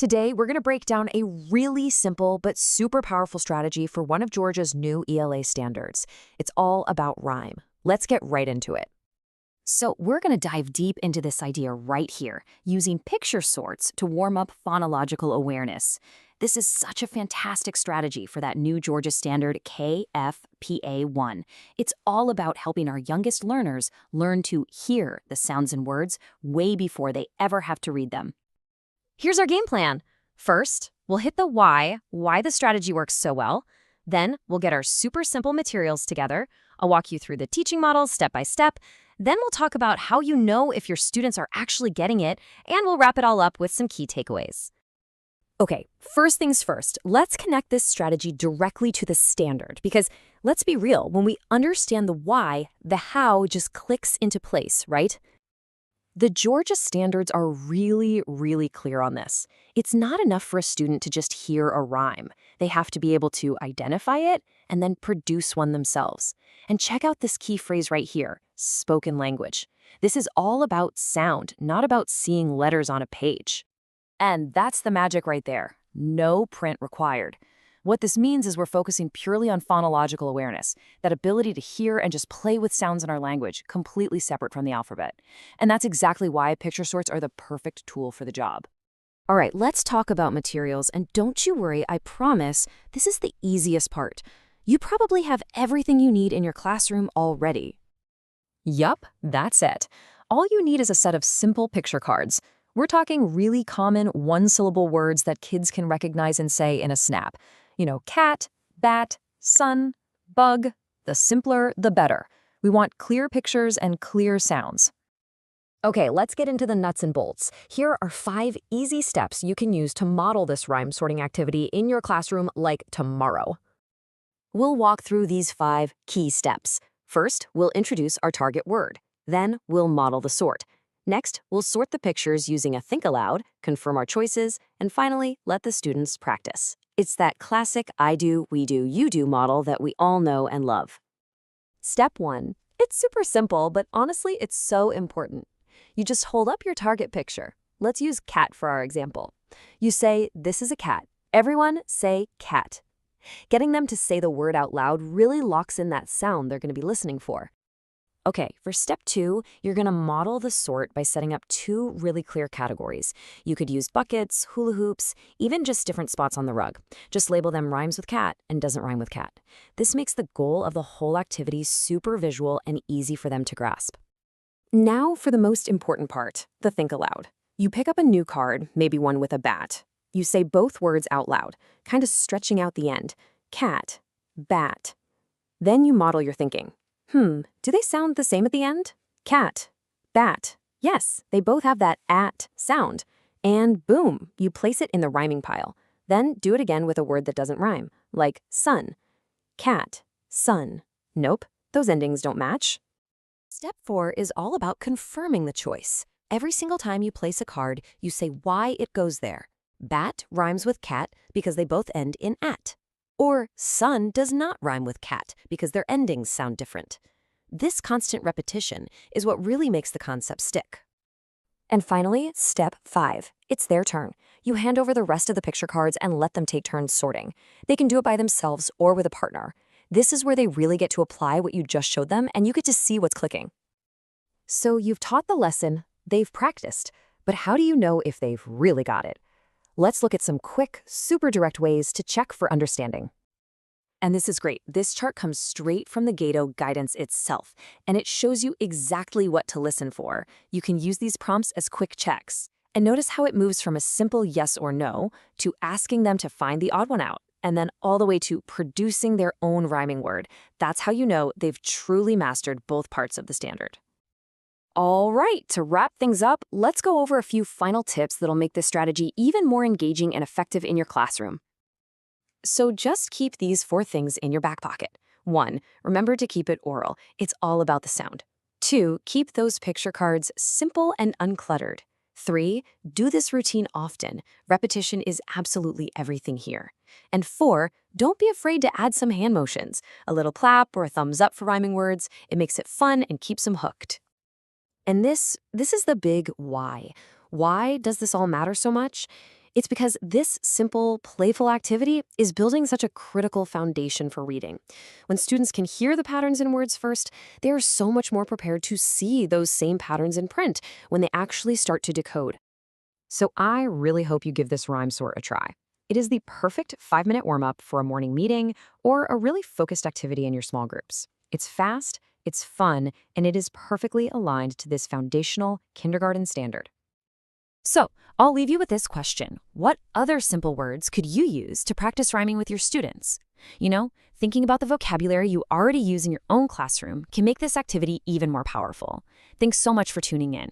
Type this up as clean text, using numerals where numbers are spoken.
Today, we're going to break down a really simple but super powerful strategy for one of Georgia's new ELA standards. It's all about rhyme. Let's get right into it. So we're going to dive deep into this idea right here, using picture sorts to warm up phonological awareness. This is such a fantastic strategy for that new Georgia standard K.F.PA.1. It's all about helping our youngest learners learn to hear the sounds and words way before they ever have to read them. Here's our game plan. First, we'll hit the why the strategy works so well. Then we'll get our super simple materials together. I'll walk you through the teaching models step by step. Then we'll talk about how you know if your students are actually getting it, and we'll wrap it all up with some key takeaways. Okay, first things first, let's connect this strategy directly to the standard, because let's be real, when we understand the why, the how just clicks into place, right? The Georgia standards are really clear on this. It's not enough for a student to just hear a rhyme. They have to be able to identify it and then produce one themselves. And check out this key phrase right here, spoken language. This is all about sound, not about seeing letters on a page. And that's the magic right there. No print required. What this means is we're focusing purely on phonological awareness, that ability to hear and just play with sounds in our language, completely separate from the alphabet. And that's exactly why picture sorts are the perfect tool for the job. All right, let's talk about materials, and don't you worry, I promise, this is the easiest part. You probably have everything you need in your classroom already. Yup, that's it. All you need is a set of simple picture cards. We're talking really common one-syllable words that kids can recognize and say in a snap. You know, cat, bat, sun, bug. The simpler, the better. We want clear pictures and clear sounds. Okay, let's get into the nuts and bolts. Here are 5 easy steps you can use to model this rhyme sorting activity in your classroom like tomorrow. We'll walk through these 5 key steps. First, we'll introduce our target word. Then, we'll model the sort. Next, we'll sort the pictures using a think aloud, confirm our choices, and finally, let the students practice. It's that classic I do, we do, you do model that we all know and love. Step 1. It's super simple, but honestly, it's so important. You just hold up your target picture. Let's use cat for our example. You say, this is a cat. Everyone say cat. Getting them to say the word out loud really locks in that sound they're going to be listening for. Okay, for step 2, you're going to model the sort by setting up 2 really clear categories. You could use buckets, hula hoops, even just different spots on the rug. Just label them rhymes with cat and doesn't rhyme with cat. This makes the goal of the whole activity super visual and easy for them to grasp. Now for the most important part, the think aloud. You pick up a new card, maybe one with a bat. You say both words out loud, kind of stretching out the end. Cat, bat. Then you model your thinking. Do they sound the same at the end? Cat, bat. Yes, they both have that at sound. And boom, you place it in the rhyming pile. Then do it again with a word that doesn't rhyme, like sun. Cat, sun. Nope, those endings don't match. Step 4 is all about confirming the choice. Every single time you place a card, you say why it goes there. Bat rhymes with cat because they both end in at. Or sun does not rhyme with cat because their endings sound different. This constant repetition is what really makes the concept stick. And finally, step 5. It's their turn. You hand over the rest of the picture cards and let them take turns sorting. They can do it by themselves or with a partner. This is where they really get to apply what you just showed them, and you get to see what's clicking. So you've taught the lesson, they've practiced, but how do you know if they've really got it? Let's look at some quick, super direct ways to check for understanding. And this is great. This chart comes straight from the Gato guidance itself, and it shows you exactly what to listen for. You can use these prompts as quick checks. And notice how it moves from a simple yes or no to asking them to find the odd one out, and then all the way to producing their own rhyming word. That's how you know they've truly mastered both parts of the standard. All right, to wrap things up, let's go over a few final tips that'll make this strategy even more engaging and effective in your classroom. So just keep these 4 things in your back pocket. 1, remember to keep it oral. It's all about the sound. 2, keep those picture cards simple and uncluttered. 3, do this routine often. Repetition is absolutely everything here. And 4, don't be afraid to add some hand motions. A little clap or a thumbs up for rhyming words. It makes it fun and keeps them hooked. And this is the big why. Why does this all matter so much? It's because this simple, playful activity is building such a critical foundation for reading. When students can hear the patterns in words first, they are so much more prepared to see those same patterns in print when they actually start to decode. So I really hope you give this rhyme sort a try. It is the perfect 5-minute warm-up for a morning meeting or a really focused activity in your small groups. It's fast, it's fun, and it is perfectly aligned to this foundational kindergarten standard. So, I'll leave you with this question. What other simple words could you use to practice rhyming with your students? Thinking about the vocabulary you already use in your own classroom can make this activity even more powerful. Thanks so much for tuning in.